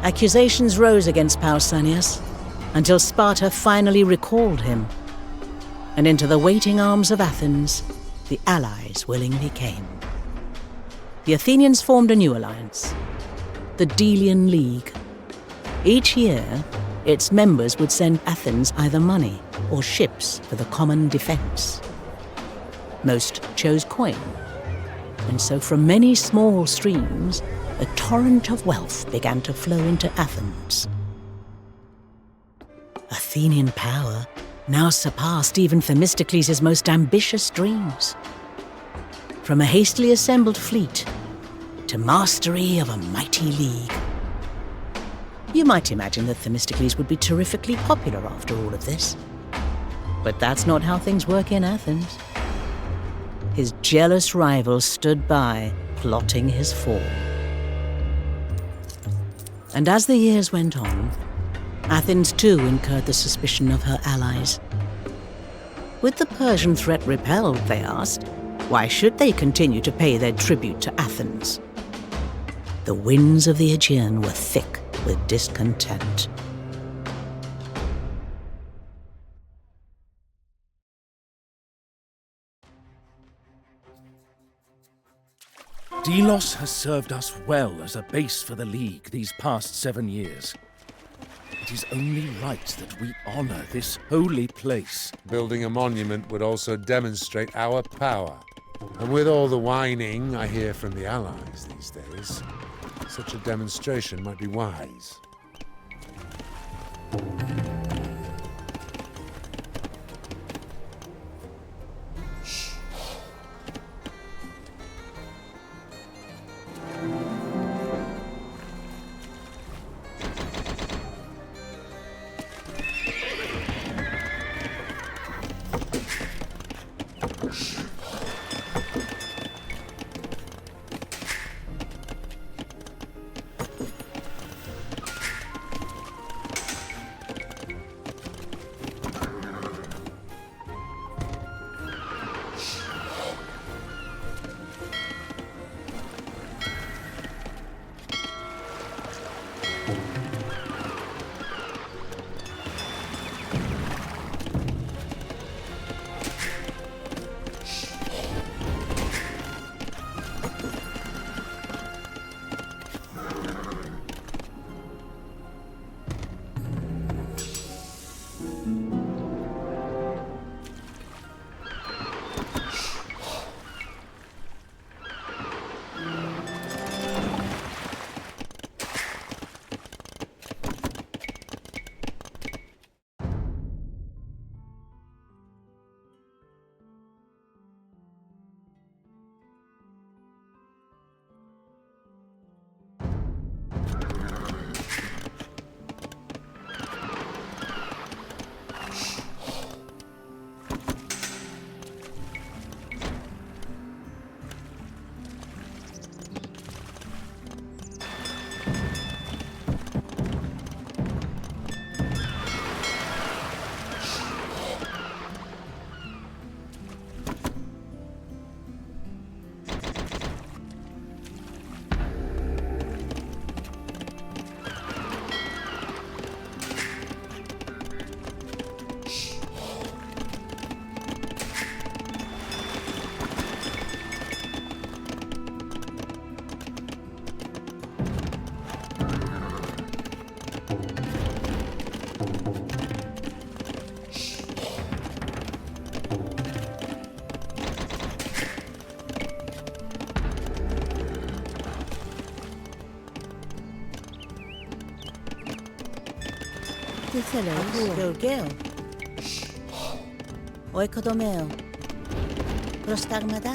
Accusations rose against Pausanias until Sparta finally recalled him. And into the waiting arms of Athens, the allies willingly came. The Athenians formed a new alliance, the Delian League. Each year, its members would send Athens either money or ships for the common defense. Most chose coin, and so from many small streams, a torrent of wealth began to flow into Athens. Athenian power now surpassed even Themistocles' most ambitious dreams. From a hastily assembled fleet to mastery of a mighty league. You might imagine that Themistocles would be terrifically popular after all of this. But that's not how things work in Athens. His jealous rivals stood by, plotting his fall. And as the years went on, Athens too incurred the suspicion of her allies. With the Persian threat repelled, they asked, why should they continue to pay their tribute to Athens? The winds of the Aegean were thick with discontent. Delos has served us well as a base for the League these past 7 years. It is only right that we honor this holy place. Building a monument would also demonstrate our power. And with all the whining I hear from the allies these days, such a demonstration might be wise. Theselos, Georgeo. Oikodomeo. Prostagmata.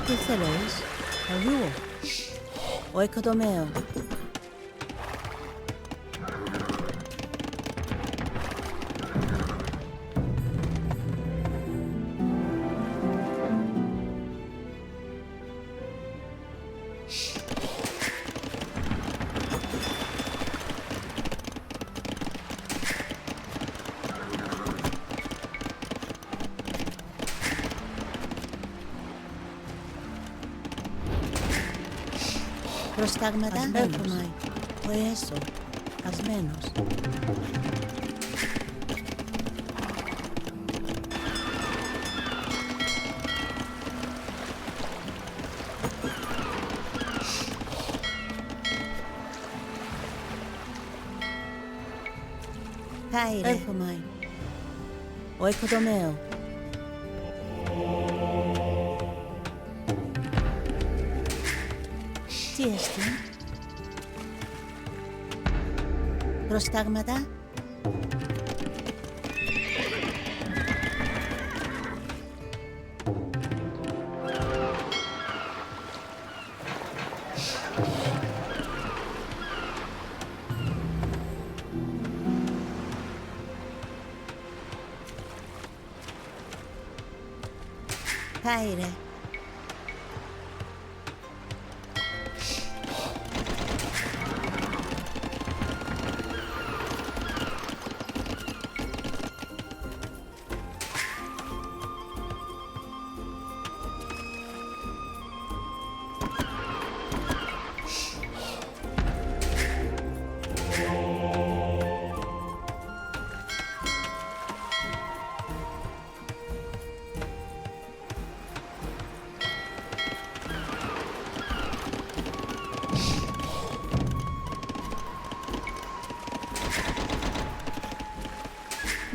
Theselos, Aruo. Oikodomeo. Προστάγματα, έλπομαι. Ποέσο, ασμένος. Κάιρε, έλπομαι. Ο οικοδομέο. Τι έστει? Προστάγματα. Κάιρε.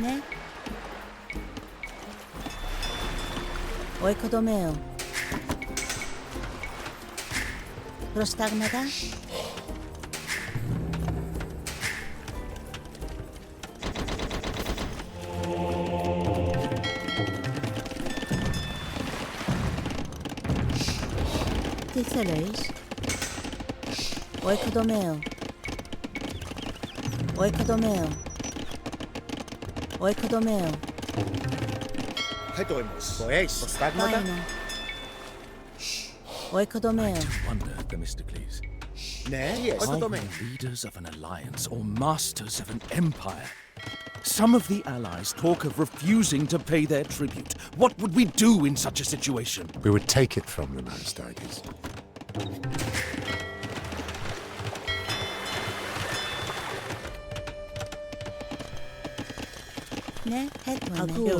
Ναι. Ο οικοδομέο. Προστάγματα. Τι θέλεις? Ο οικοδομέο. Ο οικοδομέο. Ο οικοδομέο. Προστάγματα. Ο οικοδομέο. Wonder, Themistocles. Ναι, Are we leaders of an alliance or masters of an empire? Some of the allies talk of refusing to pay their tribute. What would we do in such a situation? We would take it from them, Aristides. Ναι, έτοιμο. Ακούω.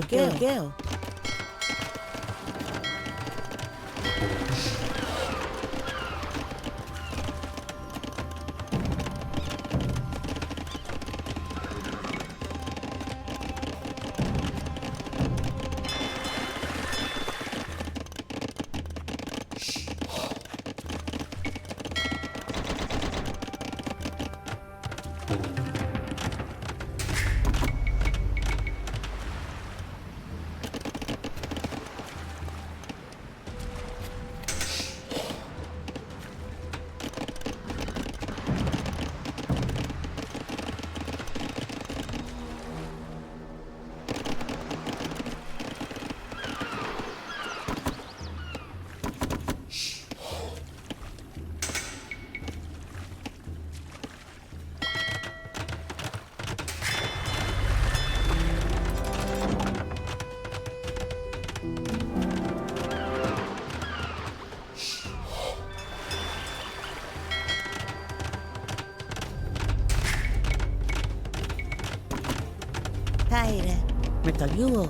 Κάιρε. Μεταλλιούω.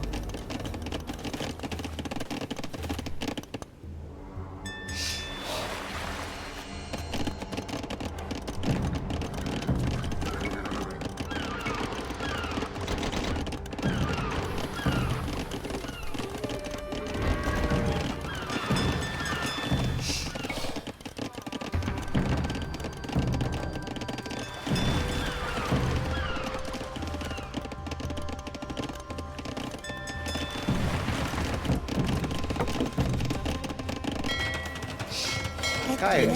Κάιρε,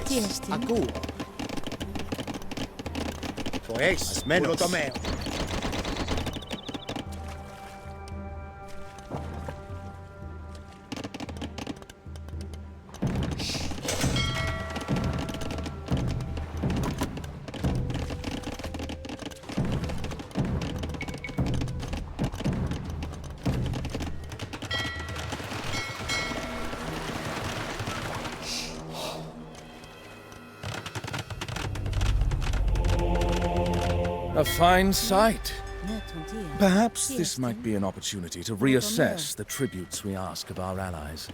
Τι έστει? ακούω. Ασμένος. Πρωτομέο. A fine sight. Perhaps this might be an opportunity to reassess the tributes we ask of our allies.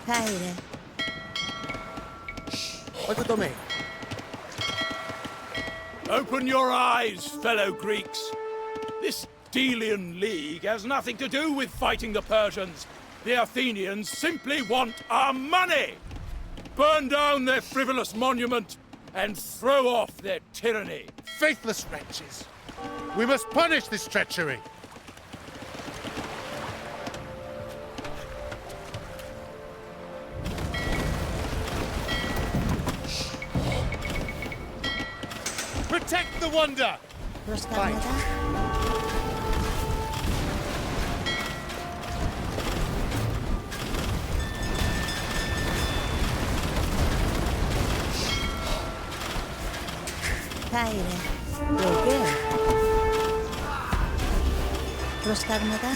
Caire. Open your eyes, fellow Greeks. This Delian League has nothing to do with fighting the Persians. The Athenians simply want our money! Burn down their frivolous monument and throw off their tyranny. Faithless wretches! We must punish this treachery! Protect the wonder! Caire. Λογέ. Προστάγματα.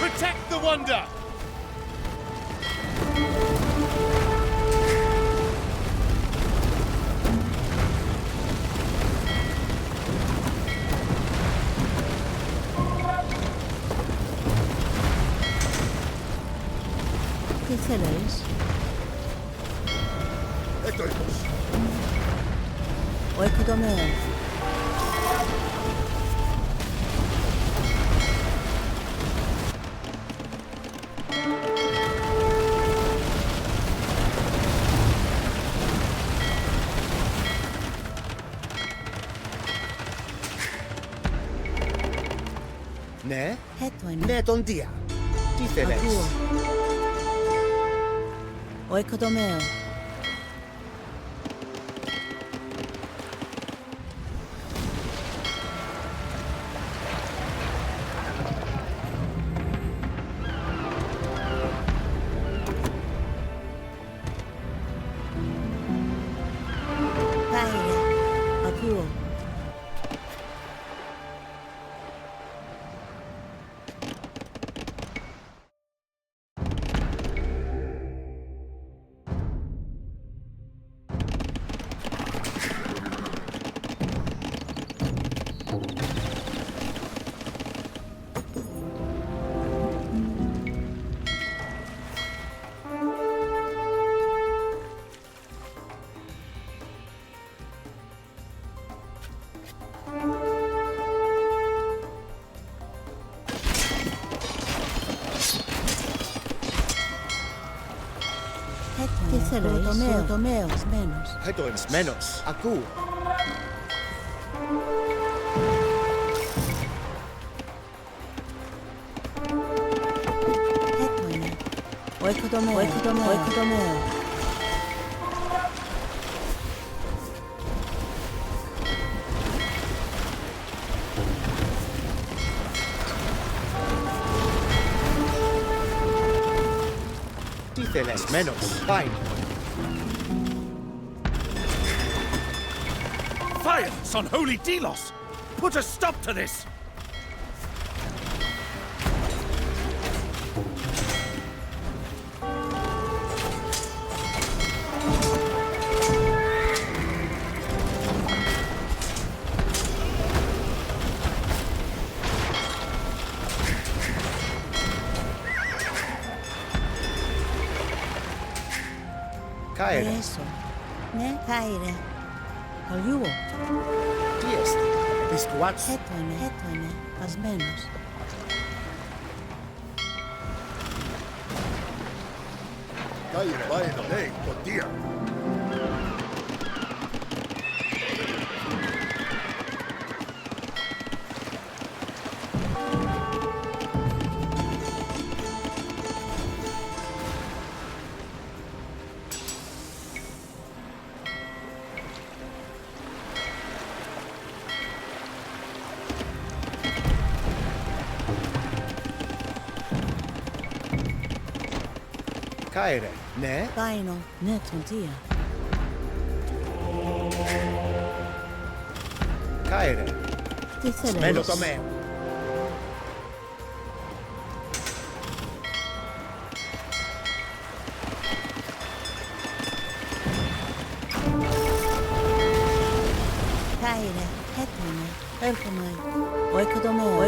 Protect the wonder! Τι θέλεις? Ο οικοδομέας. Ναι, Έτο είναι. ναι, τον Δία. Τι θέλεις? Ακούω. Ο οικοδομέας. Caire. Ακούω. Τι θέλεις? Οικοδομέας. Μένος. Έτο είναι. Σμένος. Ακούω. Έτο είναι. Ο οικοδομέας. Ο οικοδομέας. Τι θέλεις? Σμένος. Fine. Violence on holy Delos! Put a stop to this! Caere. Eso. Ne caire. Aliuo. Diest. Biscuats. Hetone. As menos. Caire, vaeno, lei, potia. Caere. Ne? Vaino. Ne tontia. Caere. Diceles. Menos tomeo. Caire. Hetone. Elkomai. Oikodomeo.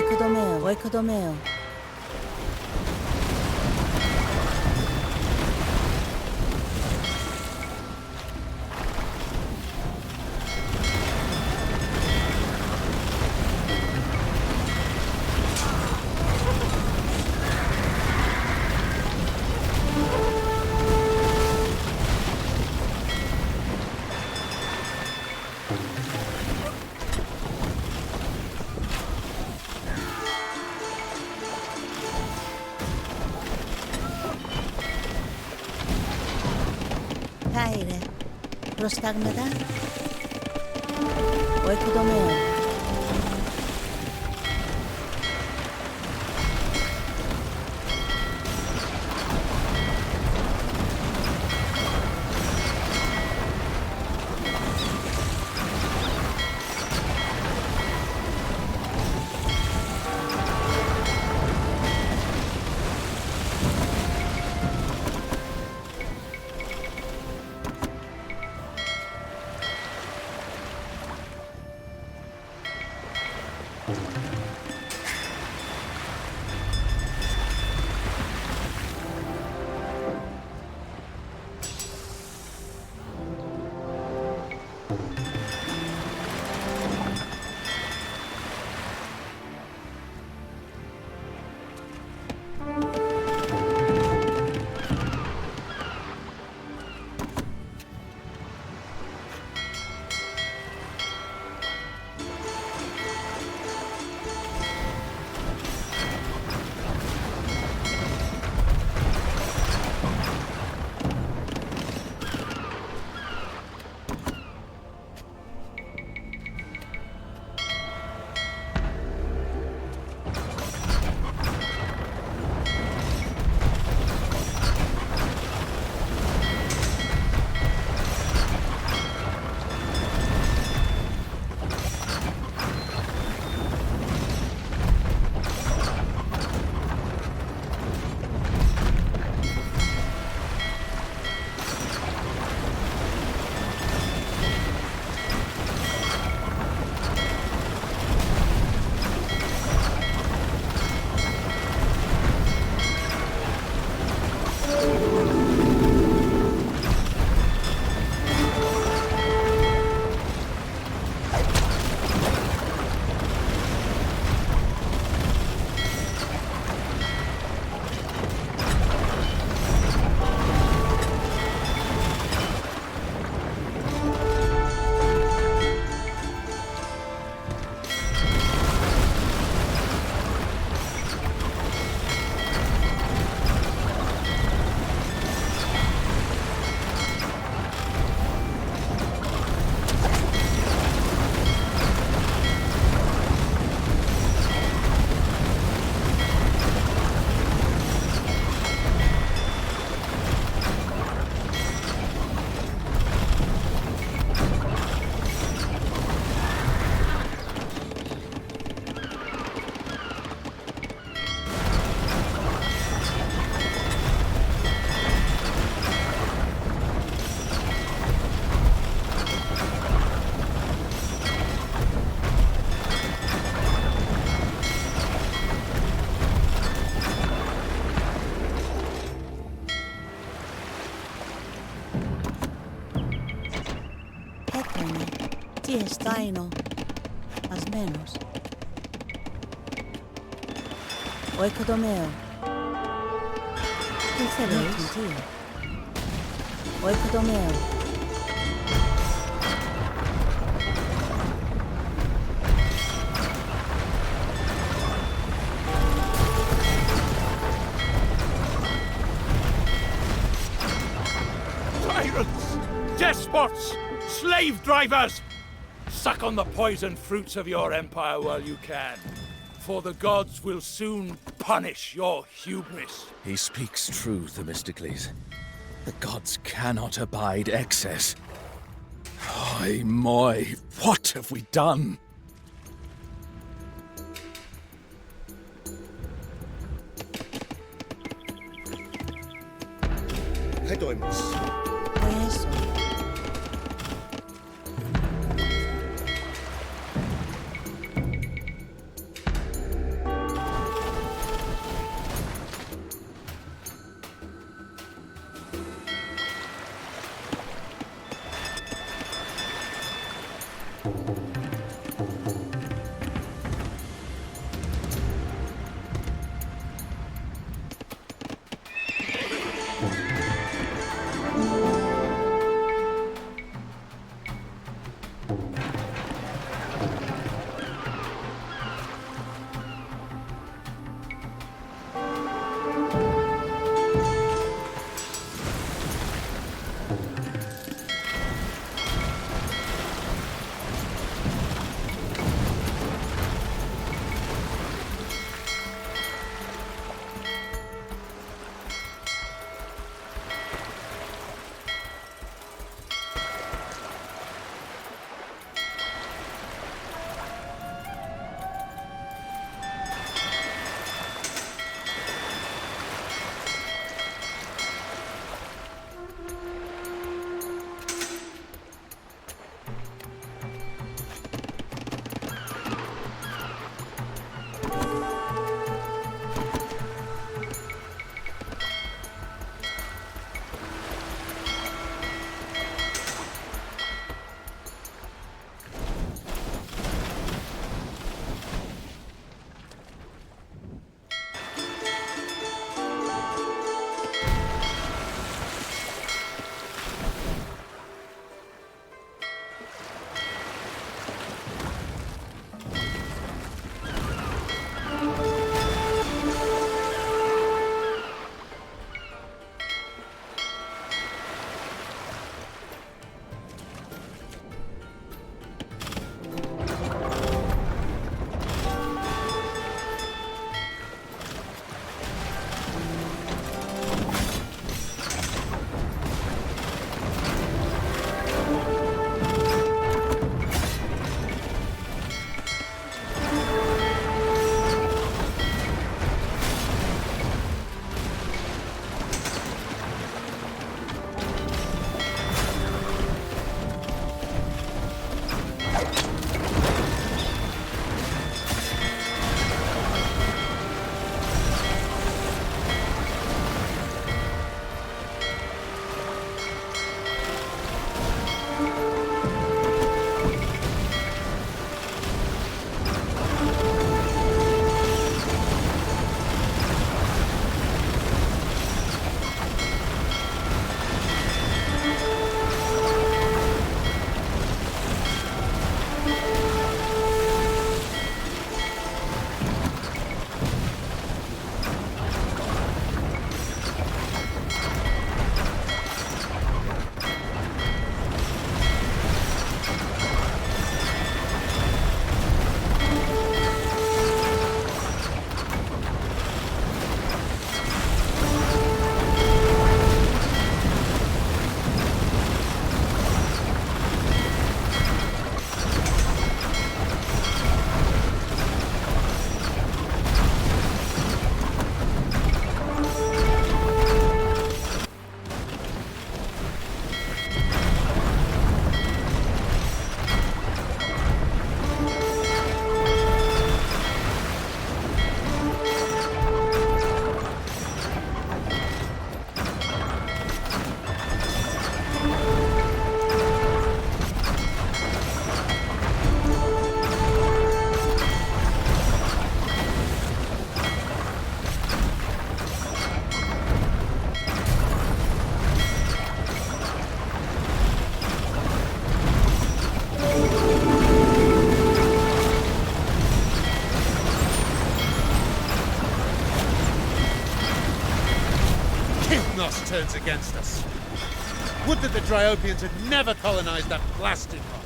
Caire. Prostagmata. Oikodomeo. Tiesti. Taino. As menos. Oikodomeo. Tinceles. Oikodomeo. Tyrants! Despots! Slave drivers! Suck on the poisoned fruits of your empire while you can, for the gods will soon punish your hubris. He speaks true, Themistocles. The gods cannot abide excess. Oi, moi, what have we done? Vetoimus. Eso. turns against us. Would that the Dryopians had never colonized that blasted rock.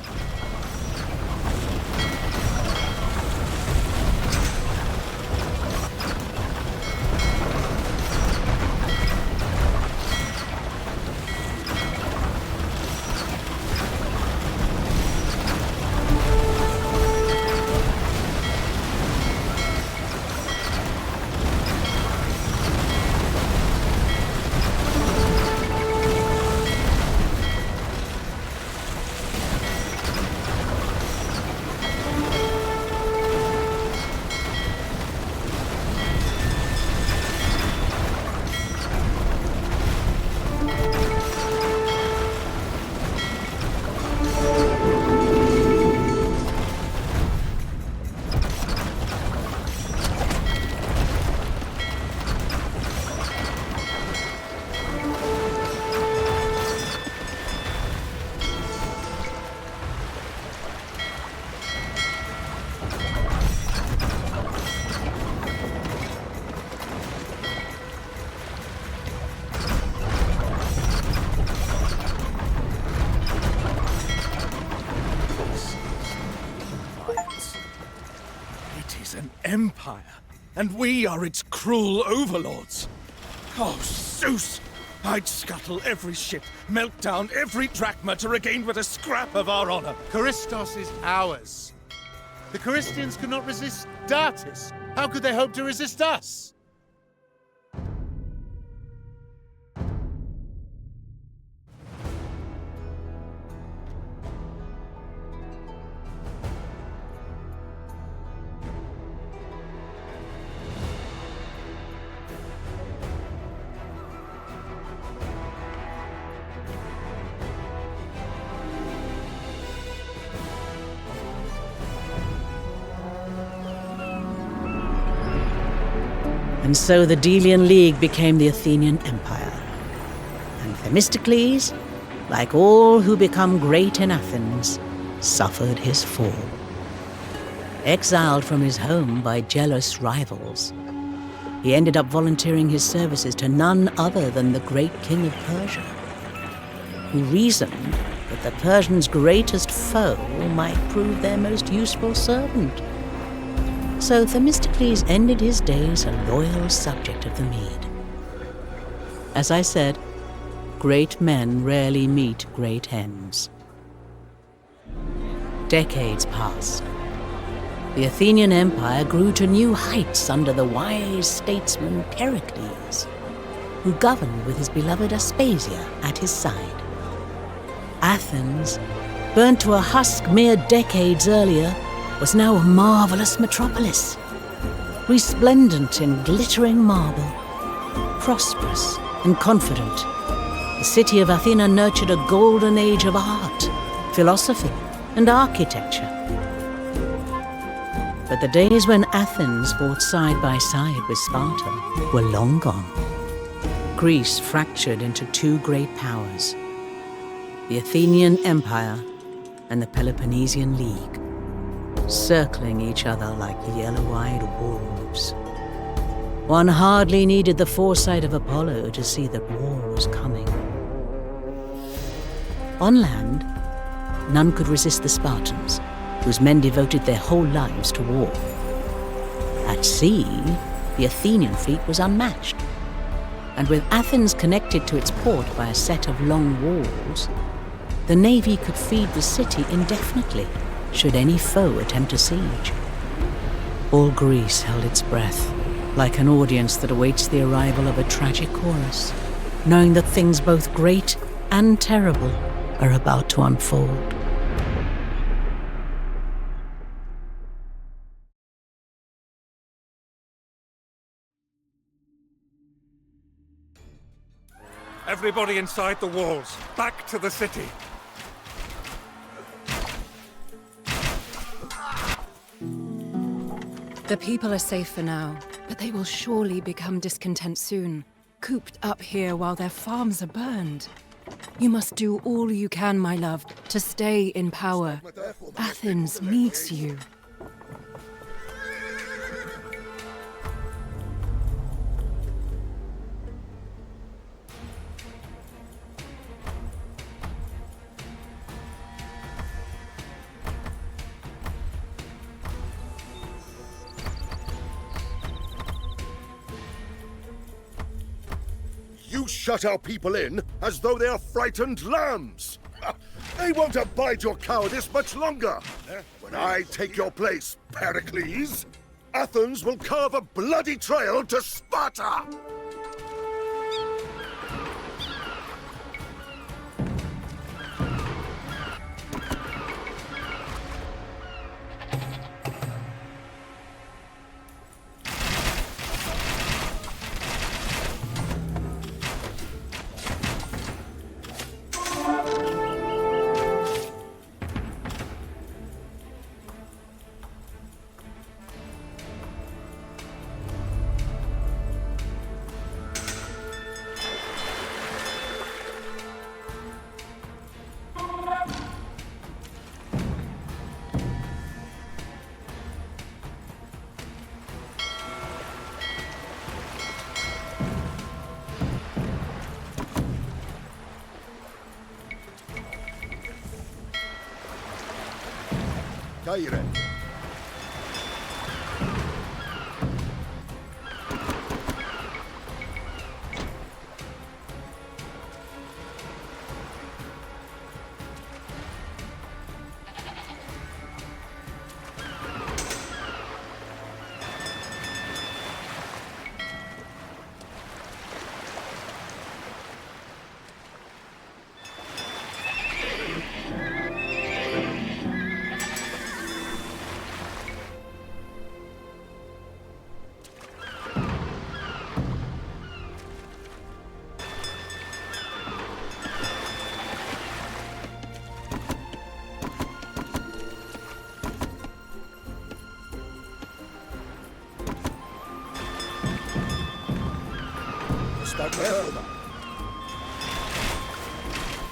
Empire, and we are its cruel overlords. Oh, Zeus! I'd scuttle every ship, melt down every drachma to regain but a scrap of our honor. Charistos is ours. The Charistians could not resist Datis. How could they hope to resist us? And so the Delian League became the Athenian Empire. And Themistocles, like all who become great in Athens, suffered his fall. Exiled from his home by jealous rivals, he ended up volunteering his services to none other than the great king of Persia, who reasoned that the Persians' greatest foe might prove their most useful servant. So Themistocles ended his days a loyal subject of the Mede. As I said, great men rarely meet great ends. Decades passed. The Athenian Empire grew to new heights under the wise statesman Pericles, who governed with his beloved Aspasia at his side. Athens, burnt to a husk mere decades earlier, was now a marvelous metropolis, resplendent in glittering marble, prosperous and confident. The city of Athena nurtured a golden age of art, philosophy, and architecture. But the days when Athens fought side by side with Sparta were long gone. Greece fractured into two great powers, the Athenian Empire and the Peloponnesian League, circling each other like yellow-eyed wolves. One hardly needed the foresight of Apollo to see that war was coming. On land, none could resist the Spartans, whose men devoted their whole lives to war. At sea, the Athenian fleet was unmatched, and with Athens connected to its port by a set of long walls, the navy could feed the city indefinitely, should any foe attempt a siege. All Greece held its breath, like an audience that awaits the arrival of a tragic chorus, knowing that things both great and terrible are about to unfold. Everybody inside the walls, back to the city. The people are safe for now, but they will surely become discontent soon, cooped up here while their farms are burned. You must do all you can, my love, to stay in power. Athens needs you. shut our people in as though they are frightened lambs. They won't abide your cowardice much longer. When I take your place, Pericles, Athens will carve a bloody trail to Sparta! Caire.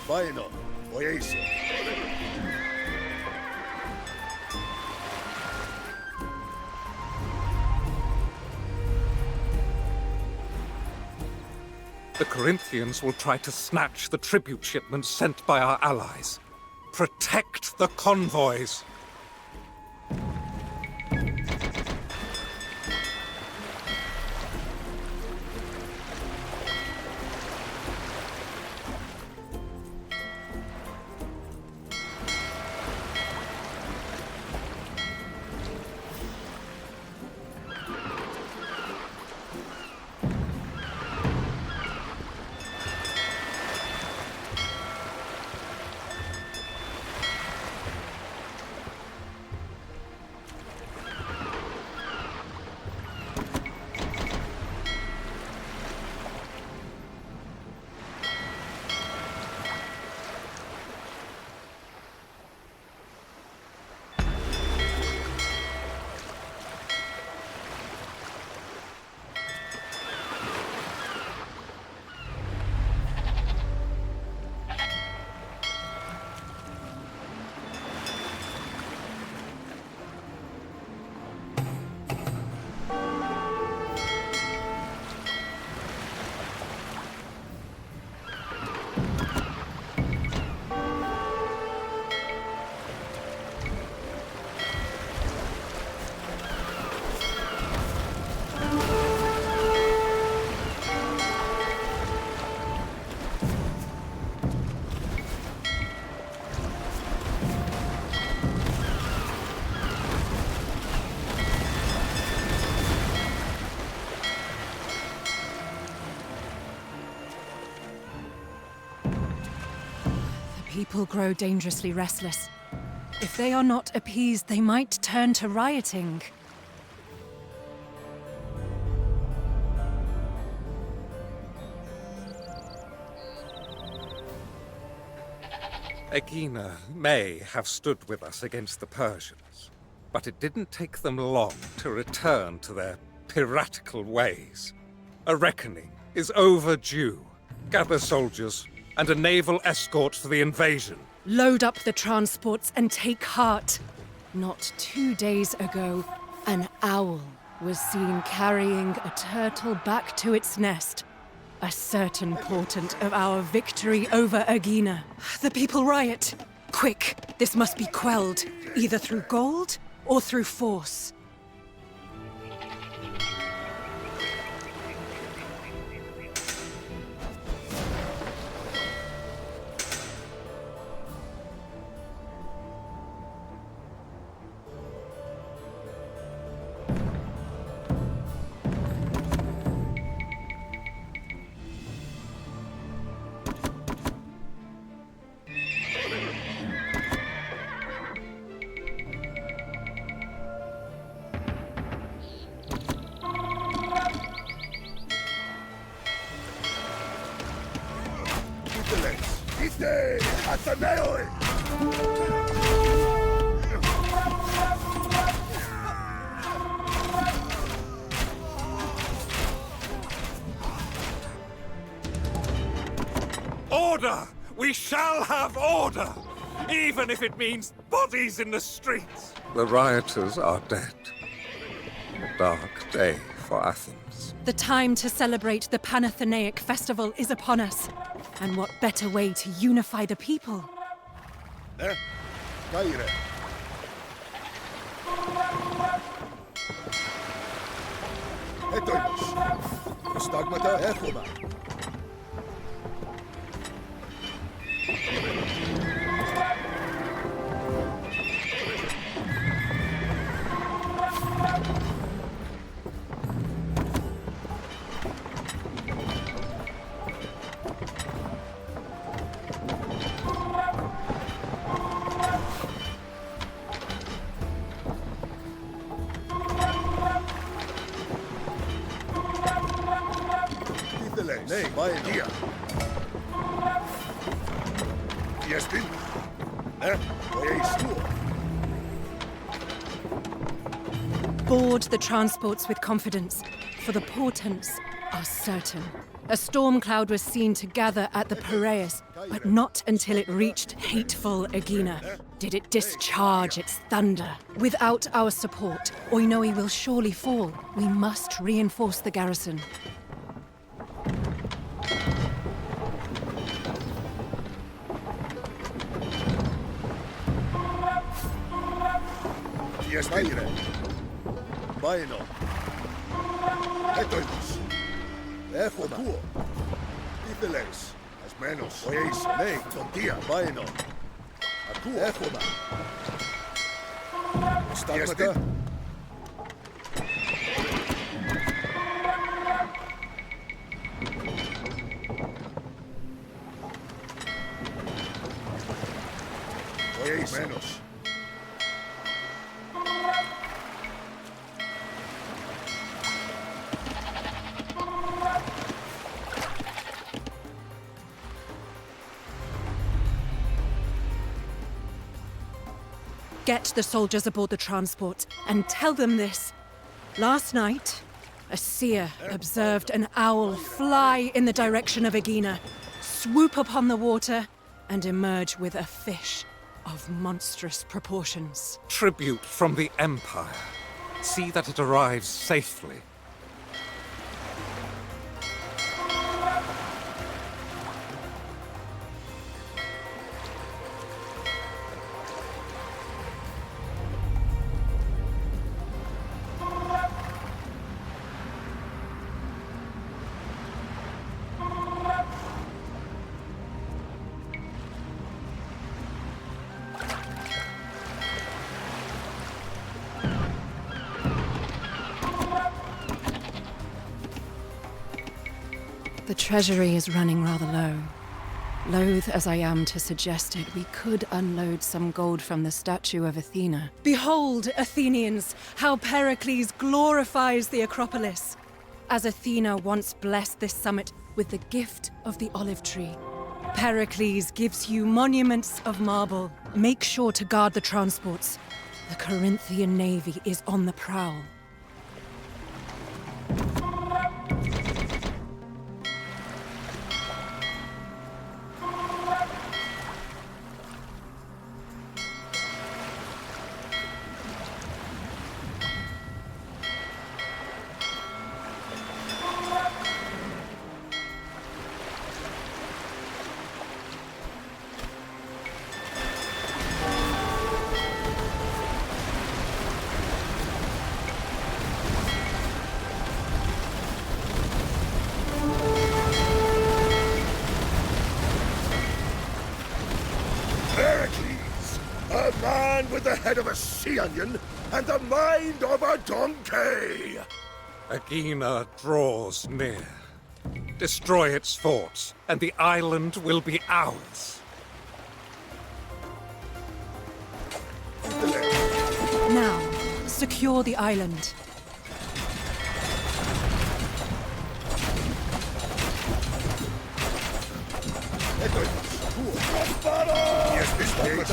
Vaino, oieso. The Corinthians will try to snatch the tribute shipments sent by our allies. Protect the convoys! People grow dangerously restless. If they are not appeased, they might turn to rioting. Aegina may have stood with us against the Persians, but it didn't take them long to return to their piratical ways. A reckoning is overdue. Gather soldiers and a naval escort for the invasion. Load up the transports and take heart. Not 2 days ago, an owl was seen carrying a turtle back to its nest. A certain portent of our victory over Aegina. The people riot. Quick, this must be quelled, either through gold or through force. Ide Athenaoi! Order! We shall have order! Even if it means bodies in the streets! The rioters are dead. A dark day for Athens. The time to celebrate the Panathenaic festival is upon us. And what better way to unify the people? Caire. Etoimos. Stagmata έχουμε. Ναι, πάει δία. Διαστήν. Board the transports with confidence, for the portents are certain. A storm cloud was seen to gather at the Piraeus, but not until it reached hateful Aegina did it discharge its thunder. Without our support, Oinoi will surely fall. We must reinforce the garrison. Διαστήνε. Πάει ενώ. Έτοιμος. Έχουμε. Ακούω. Τι θέλεις. Ασμένος. Οείς. Ναι, τοντία. Πάει ενώ. Ακούω. Έχουμε. Στάγματα. Οείς. Get the soldiers aboard the transport and tell them this. Last night, a seer observed an owl fly in the direction of Aegina, swoop upon the water, and emerge with a fish of monstrous proportions. Tribute from the Empire. See that it arrives safely. The treasury is running rather low. Loath as I am to suggest it, we could unload some gold from the statue of Athena. Behold, Athenians, how Pericles glorifies the Acropolis. As Athena once blessed this summit with the gift of the olive tree, Pericles gives you monuments of marble. Make sure to guard the transports. The Corinthian navy is on the prowl. A man with the head of a sea onion and the mind of a donkey! Aegina draws near. Destroy its forts, and the island will be ours. Now, secure the island. Έτοιμος. Yes, this case.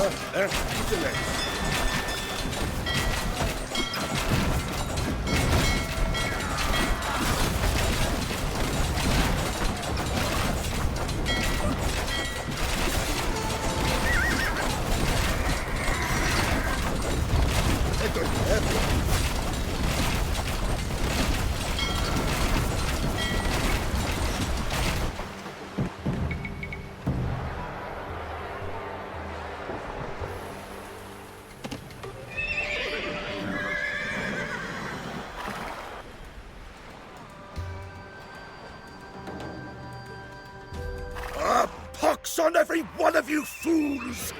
Pox on every one of you fools!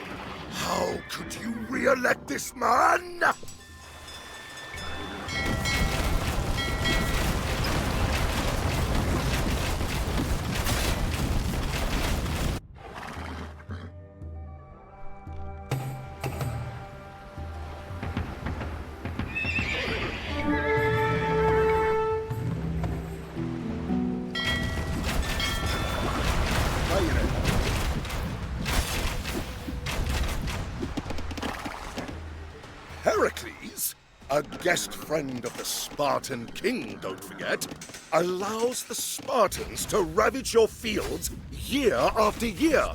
How could you re-elect this man? Heracles, a guest friend of the Spartan king, don't forget, allows the Spartans to ravage your fields year after year,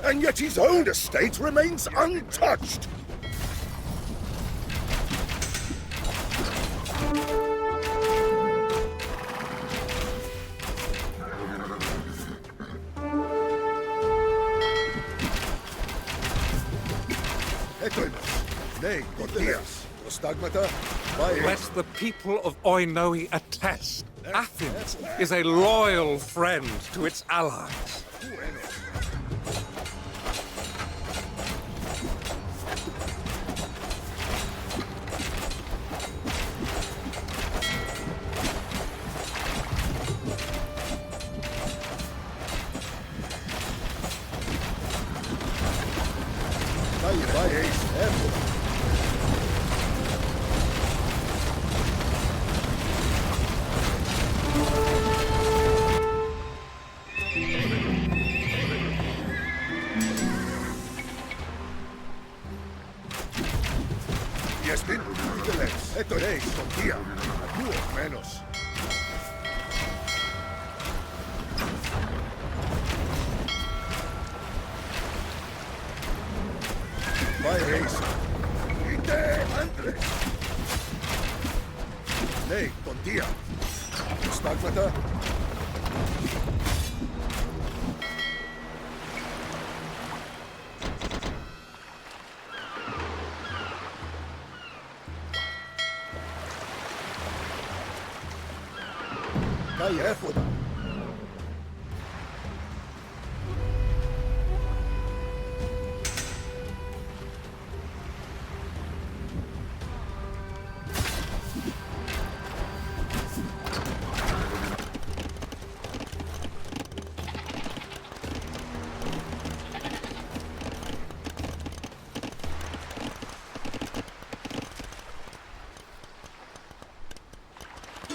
and yet his own estate remains untouched. Let the people of Oinoi attest. Athens is a loyal friend to its allies.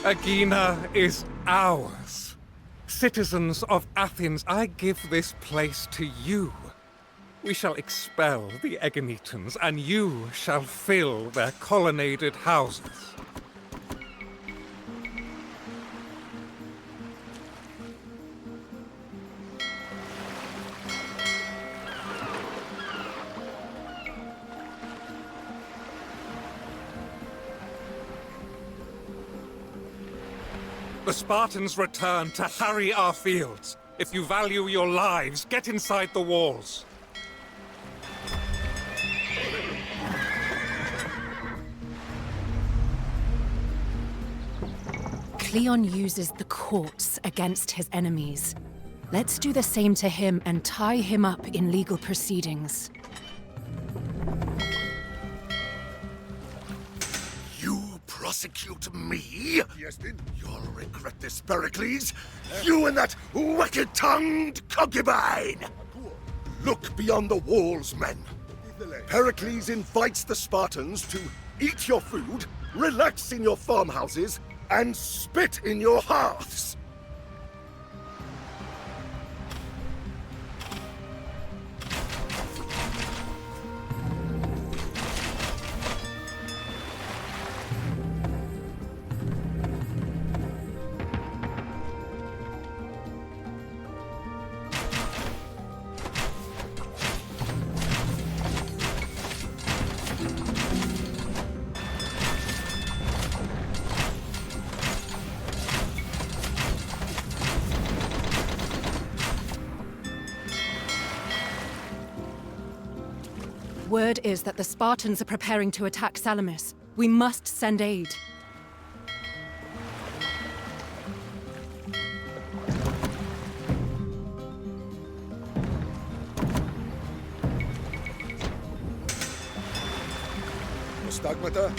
Aegina is ours. Citizens of Athens, I give this place to you. We shall expel the Aeginetans, and you shall fill their colonnaded houses. The Spartans return to harry our fields. If you value your lives, get inside the walls. Cleon uses the courts against his enemies. Let's do the same to him and tie him up in legal proceedings. Prosecute me? Yes, then. You'll regret this, Pericles. You and that wicked-tongued concubine! Look beyond the walls, men. Pericles invites the Spartans to eat your food, relax in your farmhouses, and spit in your hearths. word is that the Spartans are preparing to attack Salamis. We must send aid. Stagmata?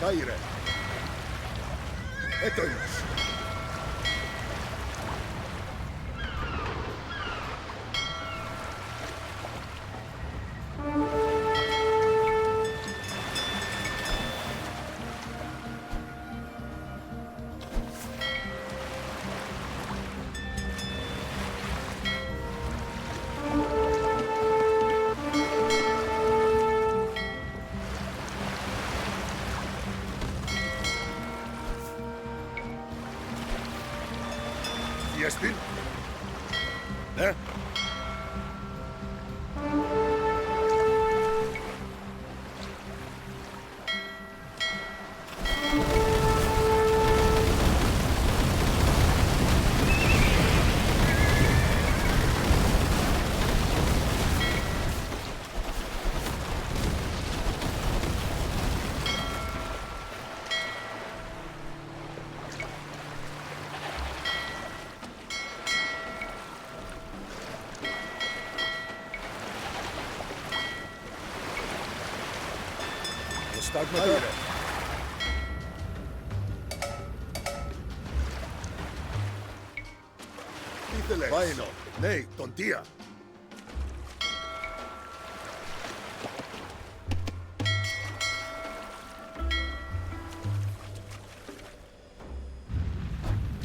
Caire. Etoios. Yespin? Eh? Stagmata? Ήθελες. Βάινο. Ναι, τον Τία.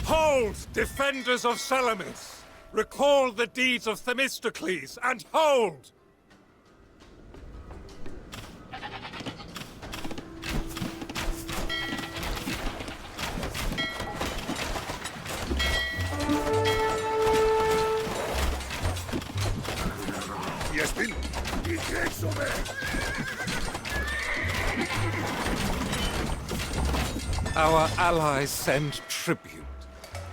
Hold, defenders of Salamis! Recall the deeds of Themistocles, and hold! Yespin? Ικέξομαι! Our allies send tribute.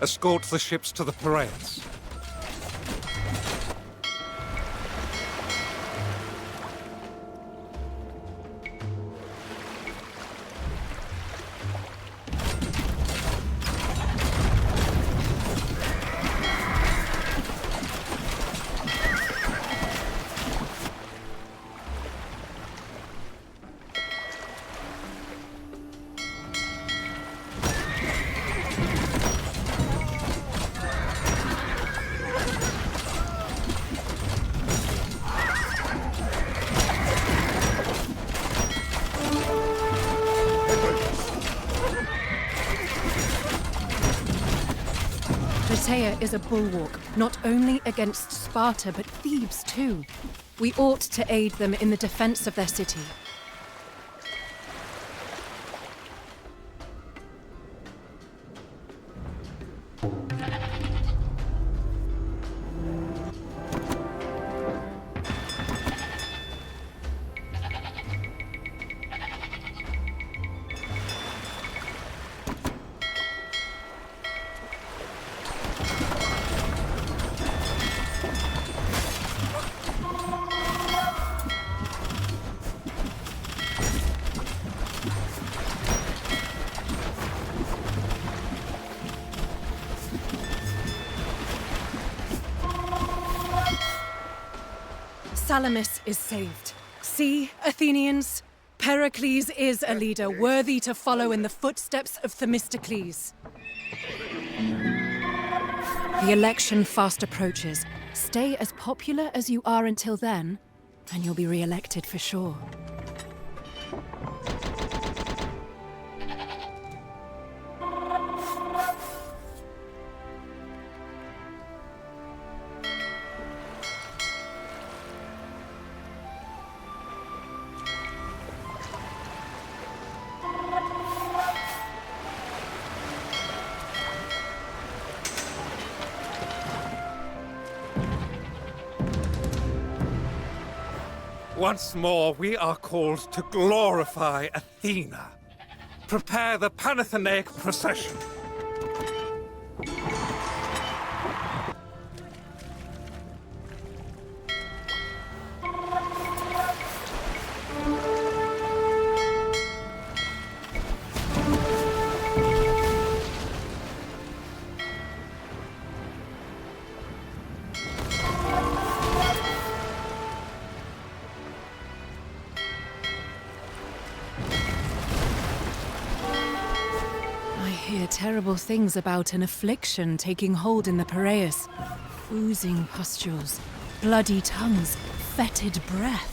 Escort the ships to the Piraeus. Plataea is a bulwark, not only against Sparta, but Thebes too. We ought to aid them in the defense of their city. Salamis is saved. See, Athenians? Pericles is a leader worthy to follow in the footsteps of Themistocles. The election fast approaches. Stay as popular as you are until then, and you'll be re-elected for sure. Once more, we are called to glorify Athena. Prepare the Panathenaic procession. hear terrible things about an affliction taking hold in the Piraeus. Oozing pustules, bloody tongues, fetid breath.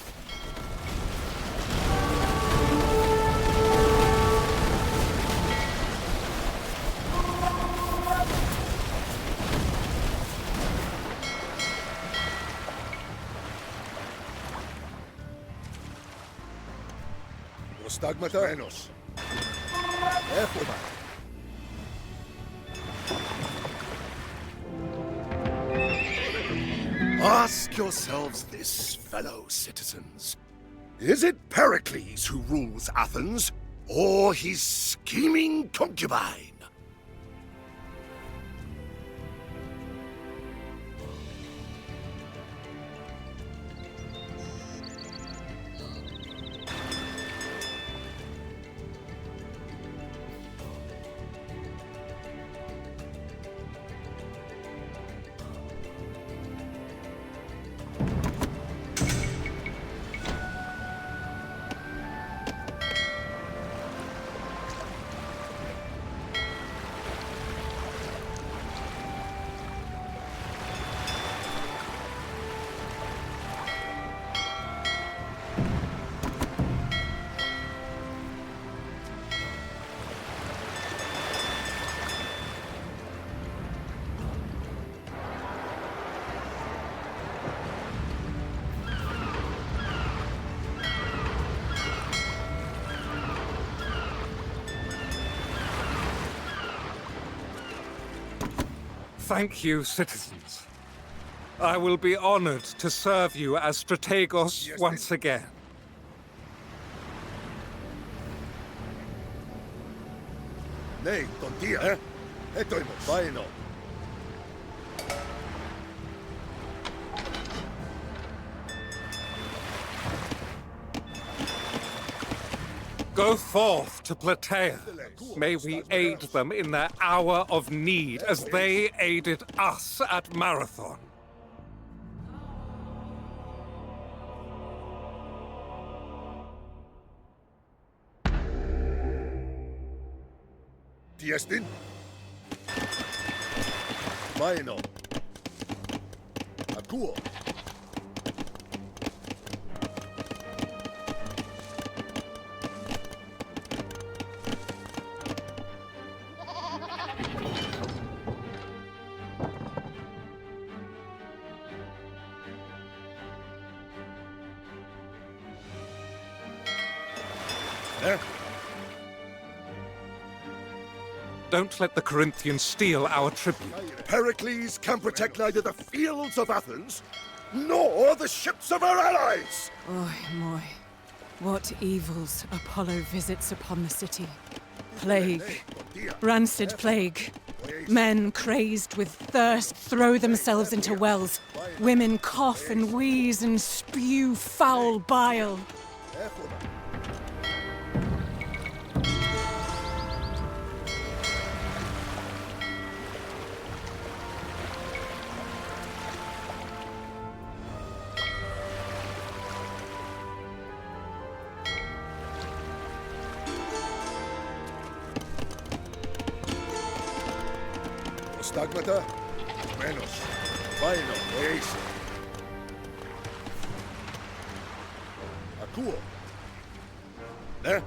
Stigmata? Menos. Ask yourselves this, fellow citizens. Is it Pericles who rules Athens, or his scheming concubine? Thank you, citizens. I will be honored to serve you as strategos once again. Nee, tontia. Estoy vaino. Go forth to Plataea. May we aid them in their hour of need as they aided us at Marathon. Tiestin? Vaino. Akuo. Don't let the Corinthians steal our tribute. Pericles can protect neither the fields of Athens, nor the ships of our allies! Oi, moi. What evils Apollo visits upon the city. Plague. Rancid plague. Men crazed with thirst throw themselves into wells. Women cough and wheeze and spew foul bile. Stigmata? Menos. Vaino. Eis. Akuo. Ne?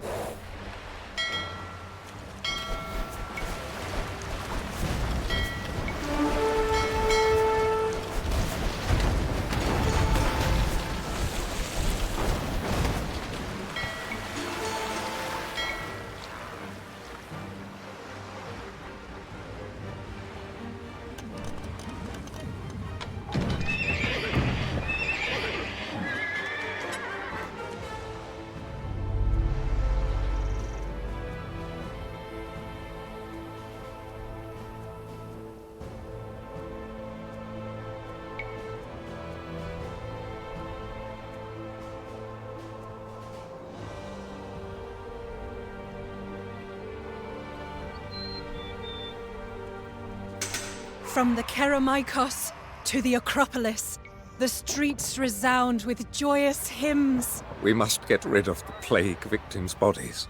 From the Kerameikos to the Acropolis, the streets resound with joyous hymns. We must get rid of the plague victims' bodies.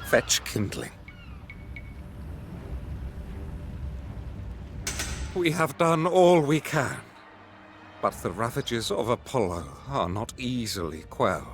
Fetch kindling. We have done all we can. But the ravages of Apollo are not easily quelled.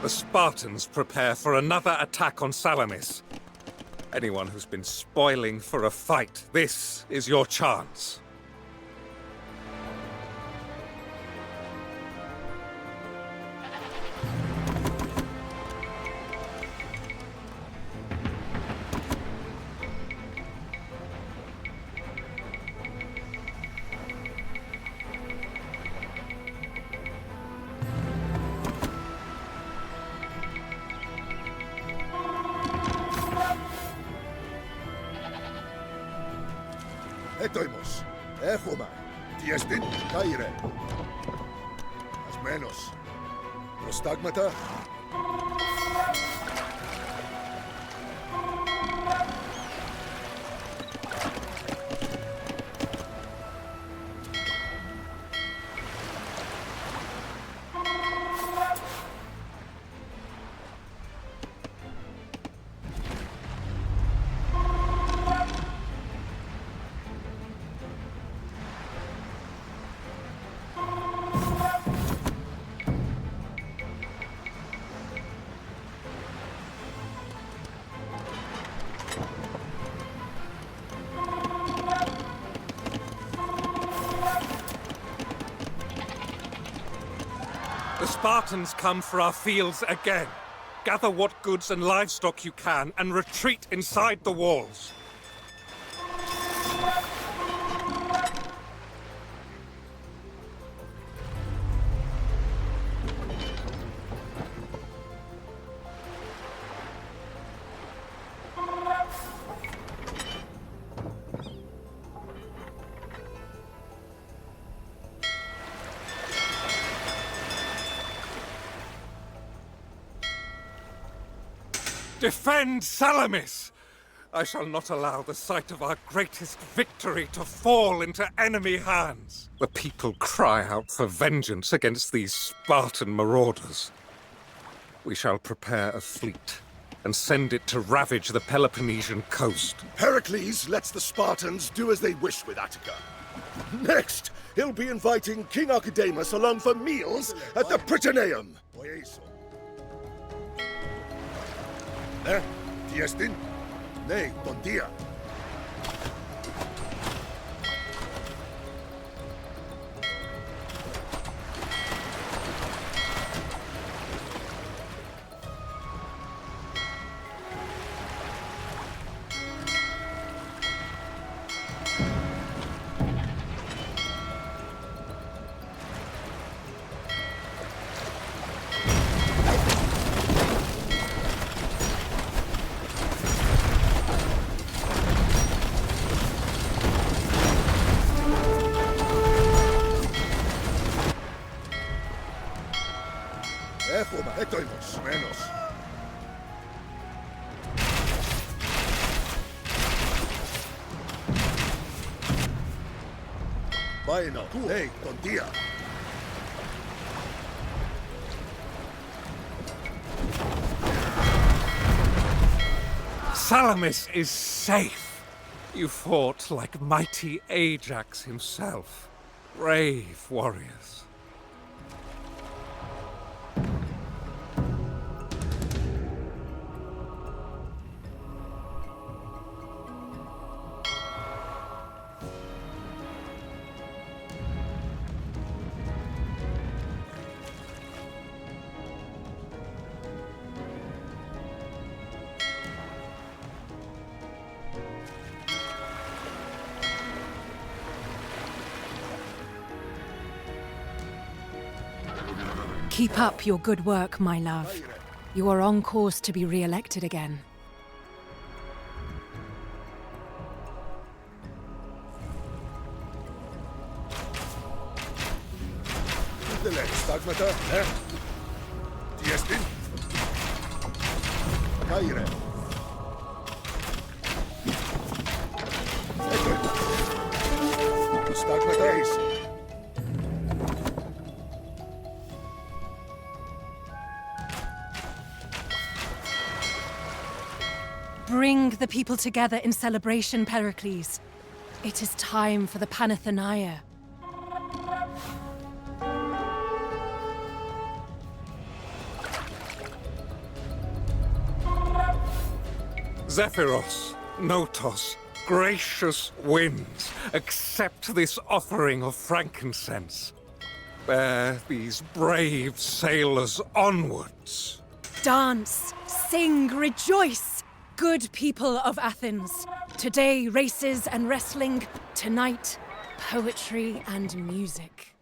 The Spartans prepare for another attack on Salamis. Anyone who's been spoiling for a fight, this is your chance. Έτοιμος. Έχουμε. Τι εστίν, Κάιρε. Ασμένος. Προστάγματα. The Spartans come for our fields again. Gather what goods and livestock you can and retreat inside the walls. Defend Salamis! I shall not allow the sight of our greatest victory to fall into enemy hands. The people cry out for vengeance against these Spartan marauders. We shall prepare a fleet and send it to ravage the Peloponnesian coast. Pericles lets the Spartans do as they wish with Attica. Next, he'll be inviting King Archidamus along for meals at the Prytaneum. Τι εστίν? Ναι, τον Δία. Έχουμε, έτοιμος, μένος. Πάει να, hey, τον Δία. Salamis is safe. You fought like mighty Ajax himself. Brave warriors. Keep up your good work, my love. You are on course to be re-elected again. Stagmata, hè? Diestin? Caire. Ecco. Stagmata is. Bring the people together in celebration, Pericles. It is time for the Panathenaea. Zephyros, Notos, gracious winds, accept this offering of frankincense. Bear these brave sailors onwards. Dance, sing, rejoice! Good people of Athens. Today, races and wrestling. Tonight, poetry and music.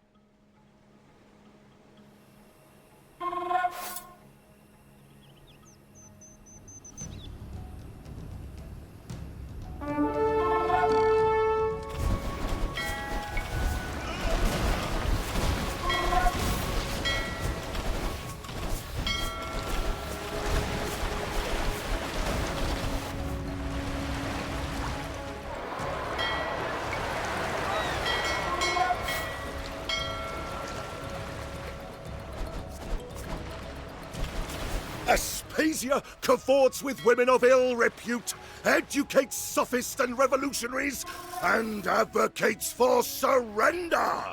Aspasia cavorts with women of ill repute, educates sophists and revolutionaries, and advocates for surrender!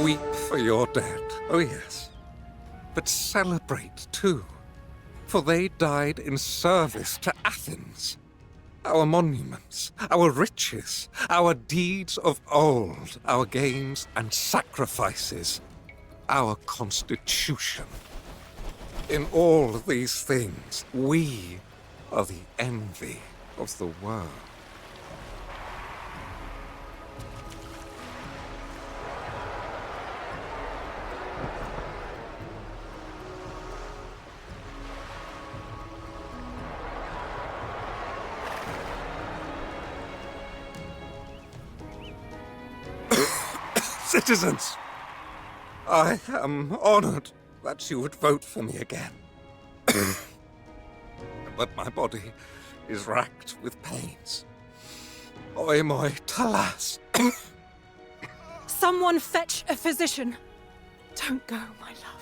Weep for your dead, oh yes. But celebrate too, for they died in service to Athens. Our monuments, our riches, our deeds of old, our games and sacrifices, our constitution. In all these things, we are the envy of the world. Citizens, I am honored that you would vote for me again. But my body is racked with pains. Oi moi talas. Someone fetch a physician. Don't go, my love.